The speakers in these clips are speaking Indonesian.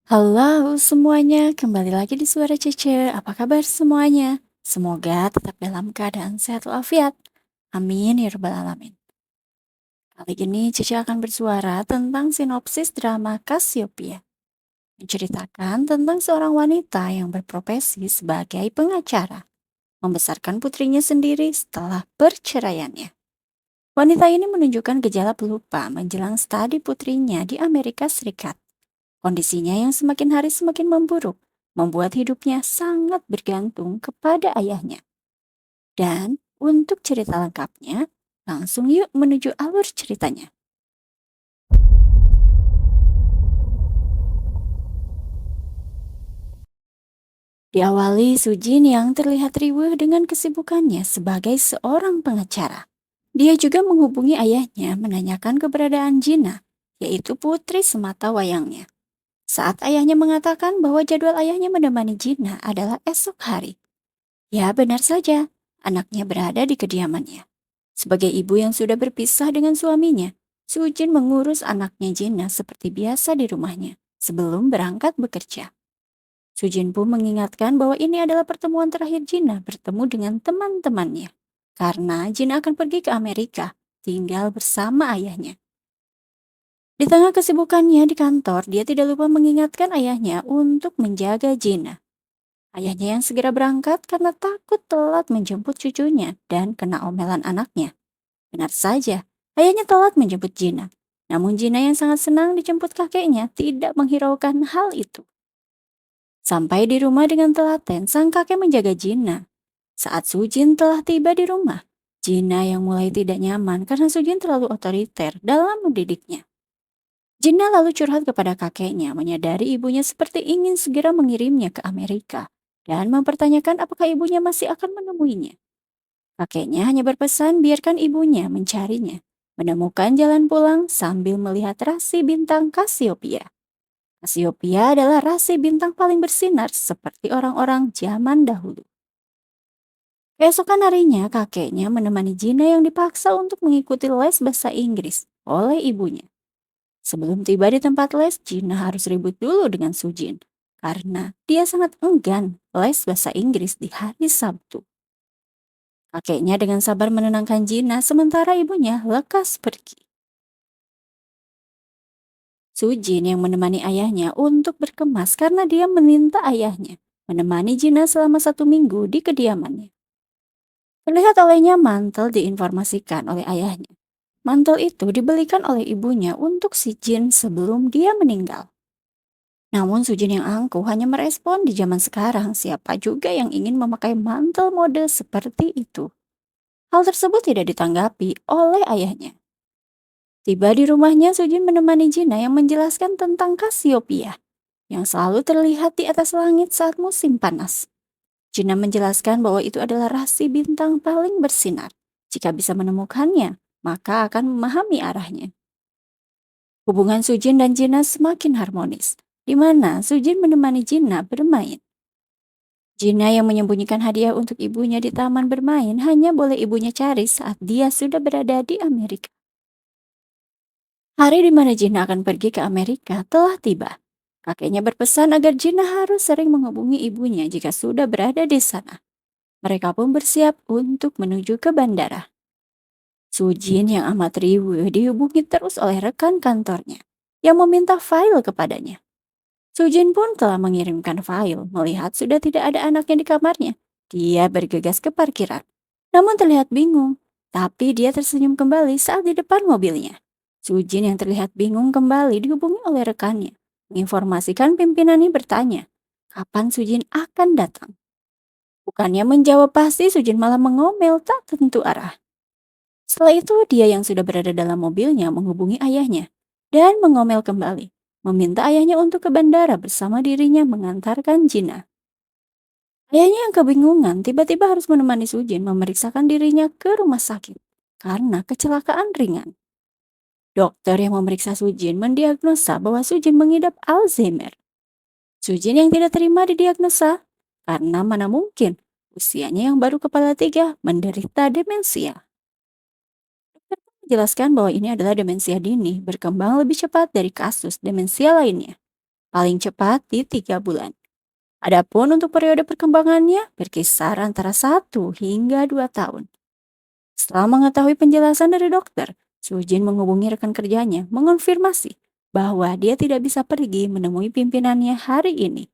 Halo semuanya, kembali lagi di Suara Cece. Apa kabar semuanya? Semoga tetap dalam keadaan sehat walafiat. Amin ya rabbal alamin. Kali ini Cece akan bersuara tentang sinopsis drama Cassiopeia, menceritakan tentang seorang wanita yang berprofesi sebagai pengacara, membesarkan putrinya sendiri setelah perceraiannya. Wanita ini menunjukkan gejala pelupa menjelang studi putrinya di Amerika Serikat. Kondisinya yang semakin hari semakin memburuk, membuat hidupnya sangat bergantung kepada ayahnya. Dan untuk cerita lengkapnya, langsung yuk menuju alur ceritanya. Diawali Sujin yang terlihat riuh dengan kesibukannya sebagai seorang pengacara. Dia juga menghubungi ayahnya menanyakan keberadaan Jina, yaitu putri semata wayangnya. Saat ayahnya mengatakan bahwa jadwal ayahnya menemani Jina adalah esok hari. Ya, benar saja. Anaknya berada di kediamannya. Sebagai ibu yang sudah berpisah dengan suaminya, Sujin mengurus anaknya Jina seperti biasa di rumahnya sebelum berangkat bekerja. Sujin pun mengingatkan bahwa ini adalah pertemuan terakhir Jina bertemu dengan teman-temannya. Karena Jina akan pergi ke Amerika, tinggal bersama ayahnya. Di tengah kesibukannya di kantor, dia tidak lupa mengingatkan ayahnya untuk menjaga Jina. Ayahnya yang segera berangkat karena takut telat menjemput cucunya dan kena omelan anaknya. Benar saja, ayahnya telat menjemput Gina. Namun Gina yang sangat senang dijemput kakeknya tidak menghiraukan hal itu. Sampai di rumah dengan telaten, sang kakek menjaga Gina. Saat Sujin telah tiba di rumah, Gina yang mulai tidak nyaman karena Sujin terlalu otoriter dalam mendidiknya. Gina lalu curhat kepada kakeknya, menyadari ibunya seperti ingin segera mengirimnya ke Amerika dan mempertanyakan apakah ibunya masih akan menemuinya. Kakeknya hanya berpesan biarkan ibunya mencarinya, menemukan jalan pulang sambil melihat rasi bintang Cassiopeia. Cassiopeia adalah rasi bintang paling bersinar seperti orang-orang zaman dahulu. Keesokan harinya, kakeknya menemani Gina yang dipaksa untuk mengikuti les bahasa Inggris oleh ibunya. Sebelum tiba di tempat les, Gina harus ribut dulu dengan Sujin karena dia sangat enggan les bahasa Inggris di hari Sabtu. Kakeknya dengan sabar menenangkan Gina sementara ibunya lekas pergi. Sujin yang menemani ayahnya untuk berkemas karena dia meminta ayahnya menemani Gina selama 1 minggu di kediamannya. Terlihat olehnya mantel diinformasikan oleh ayahnya. Mantel itu dibelikan oleh ibunya untuk si Jin sebelum dia meninggal. Namun Sujin yang angkuh hanya merespon di zaman sekarang siapa juga yang ingin memakai mantel mode seperti itu. Hal tersebut tidak ditanggapi oleh ayahnya. Tiba di rumahnya, Sujin menemani Jina yang menjelaskan tentang Cassiopeia yang selalu terlihat di atas langit saat musim panas. Jina menjelaskan bahwa itu adalah rasi bintang paling bersinar. Jika bisa menemukannya, maka akan memahami arahnya. Hubungan Sujin dan Jina semakin harmonis, di mana Sujin menemani Jina bermain. Jina yang menyembunyikan hadiah untuk ibunya di taman bermain hanya boleh ibunya cari saat dia sudah berada di Amerika. Hari di mana Jina akan pergi ke Amerika telah tiba. Kakeknya berpesan agar Jina harus sering menghubungi ibunya jika sudah berada di sana. Mereka pun bersiap untuk menuju ke bandara. Sujin yang amat riuh dihubungi terus oleh rekan kantornya yang meminta file kepadanya. Sujin pun telah mengirimkan file melihat sudah tidak ada anaknya di kamarnya. Dia bergegas ke parkiran, namun terlihat bingung. Tapi dia tersenyum kembali saat di depan mobilnya. Sujin yang terlihat bingung kembali dihubungi oleh rekannya. Menginformasikan pimpinannya bertanya, kapan Sujin akan datang? Bukannya menjawab pasti, Sujin malah mengomel tak tentu arah. Setelah itu dia yang sudah berada dalam mobilnya menghubungi ayahnya dan mengomel kembali, meminta ayahnya untuk ke bandara bersama dirinya mengantarkan Jina. Ayahnya yang kebingungan tiba-tiba harus menemani Sujin memeriksakan dirinya ke rumah sakit karena kecelakaan ringan. Dokter yang memeriksa Sujin mendiagnosa bahwa Sujin mengidap Alzheimer. Sujin yang tidak terima didiagnosa karena mana mungkin usianya yang baru kepala 3 menderita demensia. Dokter pun menjelaskan bahwa ini adalah demensia dini berkembang lebih cepat dari kasus demensia lainnya. paling cepat di 3 bulan. Adapun untuk periode perkembangannya berkisar antara 1 hingga 2 tahun. Setelah mengetahui penjelasan dari dokter, Sujin menghubungi rekan kerjanya mengonfirmasi bahwa dia tidak bisa pergi menemui pimpinannya hari ini.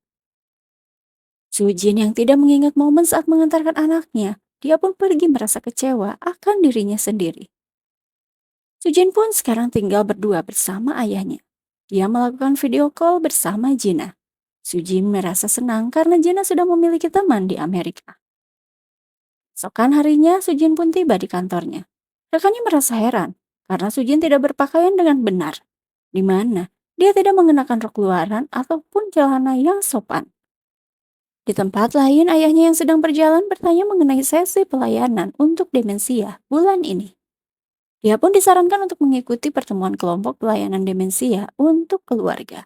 Sujin yang tidak mengingat momen saat mengantarkan anaknya, dia pun pergi merasa kecewa akan dirinya sendiri. Sujin pun sekarang tinggal berdua bersama ayahnya. Dia melakukan video call bersama Gina. Sujin merasa senang karena Gina sudah memiliki teman di Amerika. Esokan harinya, Sujin pun tiba di kantornya. Rekannya merasa heran karena Sujin tidak berpakaian dengan benar, di mana dia tidak mengenakan rok luaran ataupun celana yang sopan. Di tempat lain, ayahnya yang sedang berjalan bertanya mengenai sesi pelayanan untuk demensia bulan ini. Dia pun disarankan untuk mengikuti pertemuan kelompok pelayanan demensia untuk keluarga.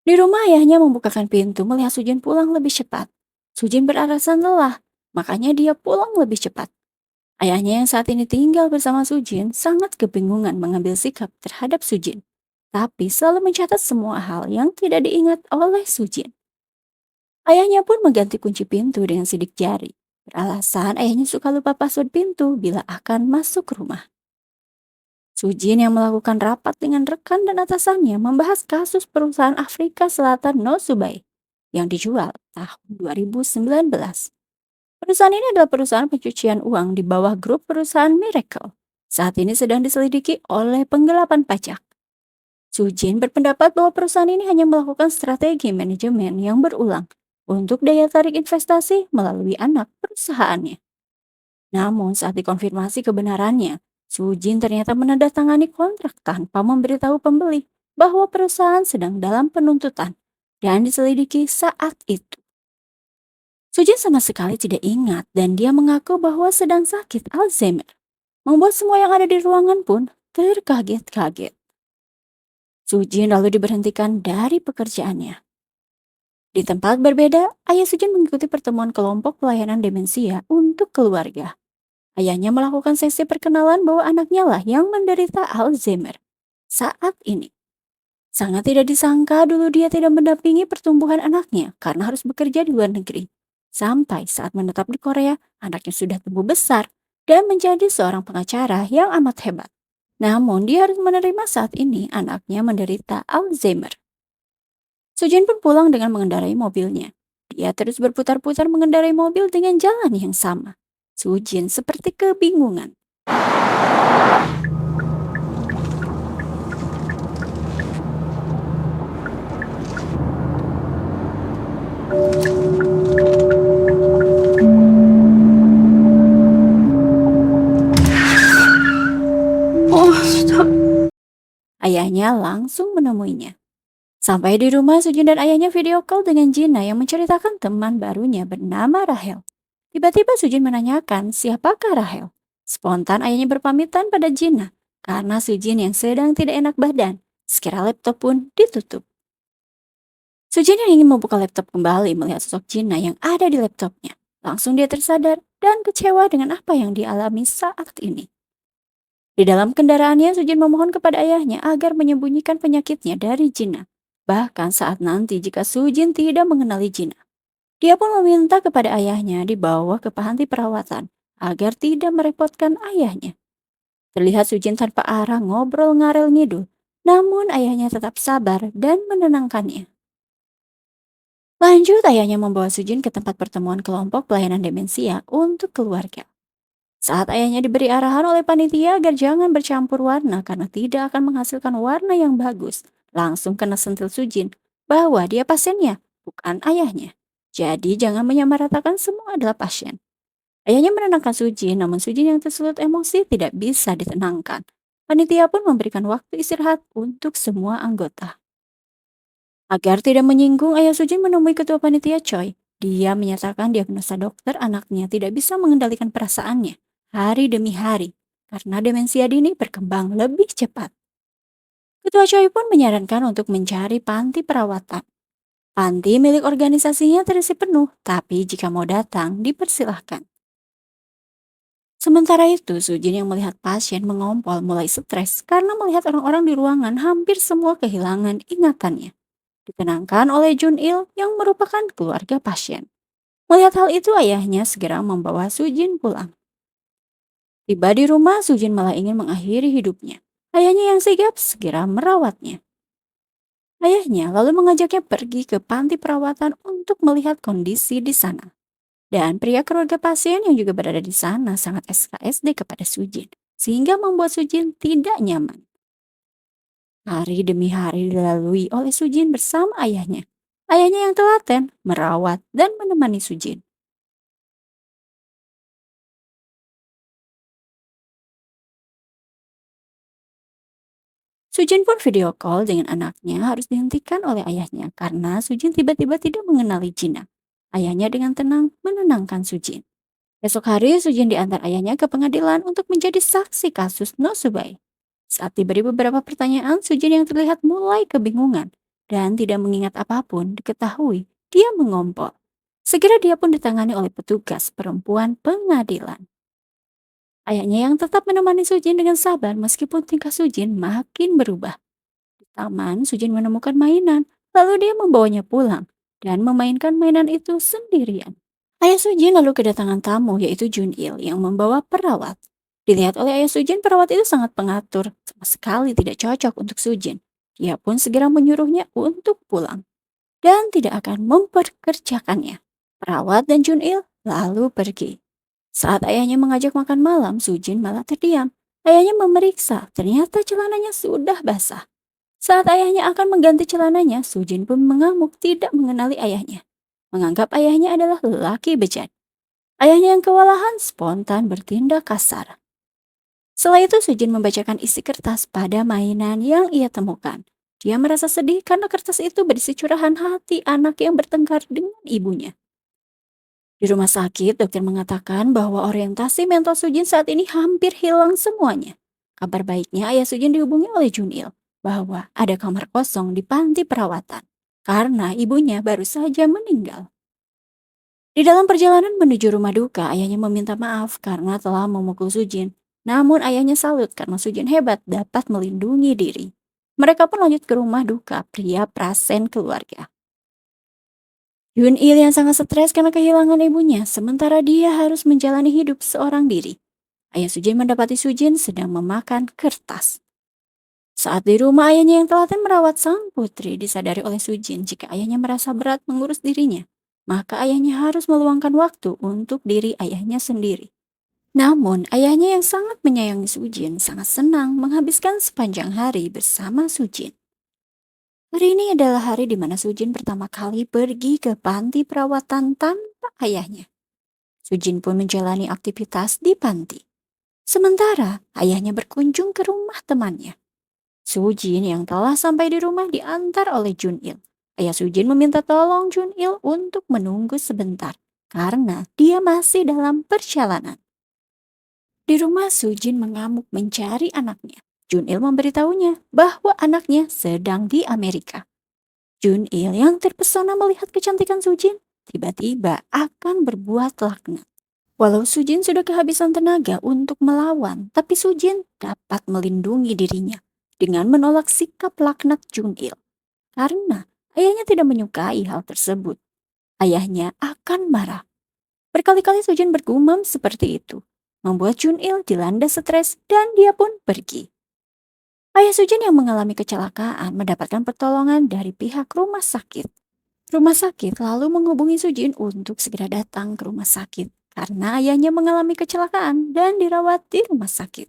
Di rumah, ayahnya membukakan pintu melihat Sujin pulang lebih cepat. Sujin beralasan lelah, makanya dia pulang lebih cepat. Ayahnya yang saat ini tinggal bersama Sujin sangat kebingungan mengambil sikap terhadap Sujin, tapi selalu mencatat semua hal yang tidak diingat oleh Sujin. Ayahnya pun mengganti kunci pintu dengan sidik jari. Beralasan ayahnya suka lupa password pintu bila akan masuk rumah. Sujin yang melakukan rapat dengan rekan dan atasannya membahas kasus perusahaan Afrika Selatan No Subay yang dijual tahun 2019. Perusahaan ini adalah perusahaan pencucian uang di bawah grup perusahaan Miracle. Saat ini sedang diselidiki oleh penggelapan pajak. Sujin berpendapat bahwa perusahaan ini hanya melakukan strategi manajemen yang berulang untuk daya tarik investasi melalui anak perusahaannya. Namun saat dikonfirmasi kebenarannya, Sujin ternyata menandatangani kontrak tanpa memberitahu pembeli bahwa perusahaan sedang dalam penuntutan dan diselidiki saat itu. Sujin sama sekali tidak ingat dan dia mengaku bahwa sedang sakit Alzheimer, membuat semua yang ada di ruangan pun terkaget-kaget. Sujin lalu diberhentikan dari pekerjaannya. Di tempat berbeda, ayah Sujin mengikuti pertemuan kelompok pelayanan demensia untuk keluarga. Ayahnya melakukan sesi perkenalan bahwa anaknya lah yang menderita Alzheimer saat ini. Sangat tidak disangka dulu dia tidak mendampingi pertumbuhan anaknya karena harus bekerja di luar negeri. Sampai saat menetap di Korea, anaknya sudah tumbuh besar dan menjadi seorang pengacara yang amat hebat. Namun dia harus menerima saat ini anaknya menderita Alzheimer. Sujin pun pulang dengan mengendarai mobilnya. Dia terus berputar-putar mengendarai mobil dengan jalan yang sama. Sujin seperti kebingungan. Oh, stop. Ayahnya langsung menemuinya. Sampai di rumah, Sujin dan ayahnya video call dengan Gina yang menceritakan teman barunya bernama Rahel. Tiba-tiba Sujin menanyakan siapakah Rahel. Spontan ayahnya berpamitan pada Gina karena Sujin yang sedang tidak enak badan. Sekira laptop pun ditutup. Sujin yang ingin membuka laptop kembali melihat sosok Gina yang ada di laptopnya. Langsung dia tersadar dan kecewa dengan apa yang dialami saat ini. Di dalam kendaraannya, Sujin memohon kepada ayahnya agar menyembunyikan penyakitnya dari Gina. Bahkan saat nanti jika Sujin tidak mengenali Gina. Dia pun meminta kepada ayahnya dibawa ke panti perawatan agar tidak merepotkan ayahnya. Terlihat Sujin tanpa arah ngobrol ngarel ngidul, namun ayahnya tetap sabar dan menenangkannya. Lanjut, ayahnya membawa Sujin ke tempat pertemuan kelompok pelayanan demensia untuk keluarga. Saat ayahnya diberi arahan oleh panitia agar jangan bercampur warna karena tidak akan menghasilkan warna yang bagus, langsung kena sentil Sujin bahwa dia pasiennya, bukan ayahnya. Jadi jangan menyamaratakan semua adalah pasien. Ayahnya menenangkan Sujin, namun Sujin yang tersulut emosi tidak bisa ditenangkan. Panitia pun memberikan waktu istirahat untuk semua anggota. Agar tidak menyinggung, ayah Sujin menemui ketua panitia Choi. Dia menyatakan diagnosa dokter anaknya tidak bisa mengendalikan perasaannya hari demi hari karena demensia dini berkembang lebih cepat. Ketua Choi pun menyarankan untuk mencari panti perawatan. Panti milik organisasinya terisi penuh, tapi jika mau datang, dipersilahkan. Sementara itu, Sujin yang melihat pasien mengompol mulai stres karena melihat orang-orang di ruangan hampir semua kehilangan ingatannya. ditenangkan oleh Junil yang merupakan keluarga pasien. Melihat hal itu, ayahnya segera membawa Sujin pulang. Tiba di rumah, Sujin malah ingin mengakhiri hidupnya. Ayahnya yang sigap segera merawatnya. Ayahnya lalu mengajaknya pergi ke panti perawatan untuk melihat kondisi di sana. Dan pria keluarga pasien yang juga berada di sana sangat SKSD kepada Sujin, sehingga membuat Sujin tidak nyaman. Hari demi hari dilalui oleh Sujin bersama ayahnya. Ayahnya yang telaten, merawat, dan menemani Sujin. Sujin pun video call dengan anaknya harus dihentikan oleh ayahnya karena Sujin tiba-tiba tidak mengenali Jina. Ayahnya dengan tenang menenangkan Sujin. Esok hari Sujin diantar ayahnya ke pengadilan untuk menjadi saksi kasus Nosubai. Saat diberi beberapa pertanyaan, Sujin yang terlihat mulai kebingungan dan tidak mengingat apapun diketahui dia mengompol. Segera dia pun ditangani oleh petugas perempuan pengadilan. Ayahnya yang tetap menemani Sujin dengan sabar meskipun tingkah Sujin makin berubah. Di taman, Sujin menemukan mainan, lalu dia membawanya pulang dan memainkan mainan itu sendirian. Ayah Sujin lalu kedatangan tamu yaitu Junil yang membawa perawat. Dilihat oleh ayah Sujin, perawat itu sangat pengatur, sama sekali tidak cocok untuk Sujin. Dia pun segera menyuruhnya untuk pulang dan tidak akan memperkerjakannya. Perawat dan Junil lalu pergi. Saat ayahnya mengajak makan malam, Sujin malah terdiam. Ayahnya memeriksa, ternyata celananya sudah basah. Saat ayahnya akan mengganti celananya, Sujin pun mengamuk tidak mengenali ayahnya. Menganggap ayahnya adalah lelaki bejat. Ayahnya yang kewalahan spontan bertindak kasar. Setelah itu Sujin membacakan isi kertas pada mainan yang ia temukan. Dia merasa sedih karena kertas itu berisi curahan hati anak yang bertengkar dengan ibunya. Di rumah sakit, dokter mengatakan bahwa orientasi mental Sujin saat ini hampir hilang semuanya. Kabar baiknya, ayah Sujin dihubungi oleh Junil bahwa ada kamar kosong di panti perawatan karena ibunya baru saja meninggal. Di dalam perjalanan menuju rumah duka, ayahnya meminta maaf karena telah memukul Sujin. Namun ayahnya salut karena Sujin hebat dapat melindungi diri. Mereka pun lanjut ke rumah duka pria prasen keluarga. Yun Il yang sangat stres karena kehilangan ibunya, sementara dia harus menjalani hidup seorang diri. Ayah Sujin mendapati Sujin sedang memakan kertas. Saat di rumah, ayahnya yang telaten merawat sang putri disadari oleh Sujin jika ayahnya merasa berat mengurus dirinya. Maka ayahnya harus meluangkan waktu untuk diri ayahnya sendiri. Namun, ayahnya yang sangat menyayangi Sujin sangat senang menghabiskan sepanjang hari bersama Sujin. Hari ini adalah hari di mana Sujin pertama kali pergi ke panti perawatan tanpa ayahnya. Sujin pun menjalani aktivitas di panti. Sementara ayahnya berkunjung ke rumah temannya. Sujin yang telah sampai di rumah diantar oleh Junil. Ayah Sujin meminta tolong Junil untuk menunggu sebentar karena dia masih dalam perjalanan. Di rumah Sujin mengamuk mencari anaknya. Junil memberitahunya bahwa anaknya sedang di Amerika. Junil yang terpesona melihat kecantikan Sujin tiba-tiba akan berbuat laknat. Walau Sujin sudah kehabisan tenaga untuk melawan, tapi Sujin dapat melindungi dirinya dengan menolak sikap laknat Junil. Karena ayahnya tidak menyukai hal tersebut. Ayahnya akan marah. Berkali-kali Sujin bergumam seperti itu, membuat Junil dilanda stres dan dia pun pergi. Ayah Sujin yang mengalami kecelakaan mendapatkan pertolongan dari pihak rumah sakit. Rumah sakit lalu menghubungi Sujin untuk segera datang ke rumah sakit karena ayahnya mengalami kecelakaan dan dirawat di rumah sakit.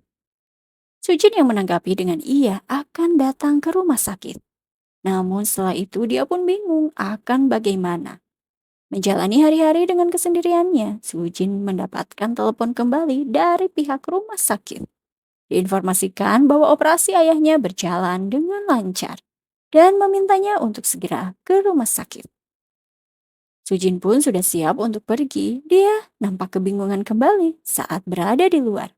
Sujin yang menanggapi dengan iya akan datang ke rumah sakit. Namun setelah itu dia pun bingung akan bagaimana. Menjalani hari-hari dengan kesendiriannya, Sujin mendapatkan telepon kembali dari pihak rumah sakit. Diinformasikan bahwa operasi ayahnya berjalan dengan lancar dan memintanya untuk segera ke rumah sakit. Sujin pun sudah siap untuk pergi. Dia nampak kebingungan kembali saat berada di luar.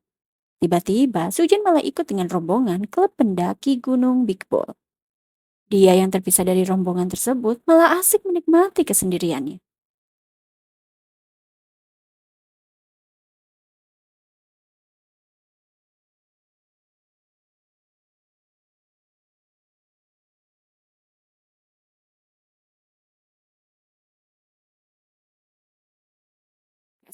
Tiba-tiba Sujin malah ikut dengan rombongan klub pendaki Gunung Big Ball. Dia yang terpisah dari rombongan tersebut malah asik menikmati kesendiriannya.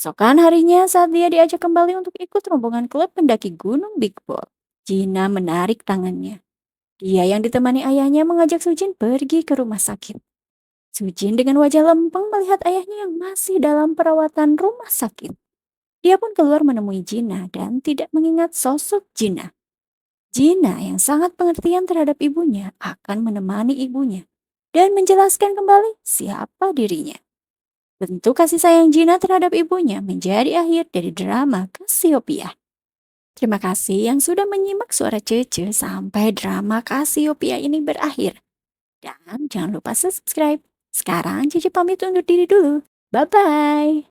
Keesokan harinya saat dia diajak kembali untuk ikut rombongan klub pendaki gunung Big Ball, Gina menarik tangannya. Dia yang ditemani ayahnya mengajak Sujin pergi ke rumah sakit. Sujin dengan wajah lempeng melihat ayahnya yang masih dalam perawatan rumah sakit. Dia pun keluar menemui Gina dan tidak mengingat sosok Gina. Gina yang sangat pengertian terhadap ibunya akan menemani ibunya dan menjelaskan kembali siapa dirinya. Bentuk kasih sayang Gina terhadap ibunya menjadi akhir dari drama Cassiopeia. Terima kasih yang sudah menyimak suara Cece sampai drama Cassiopeia ini berakhir. Dan jangan lupa subscribe. Sekarang Cece pamit undur diri dulu. Bye-bye.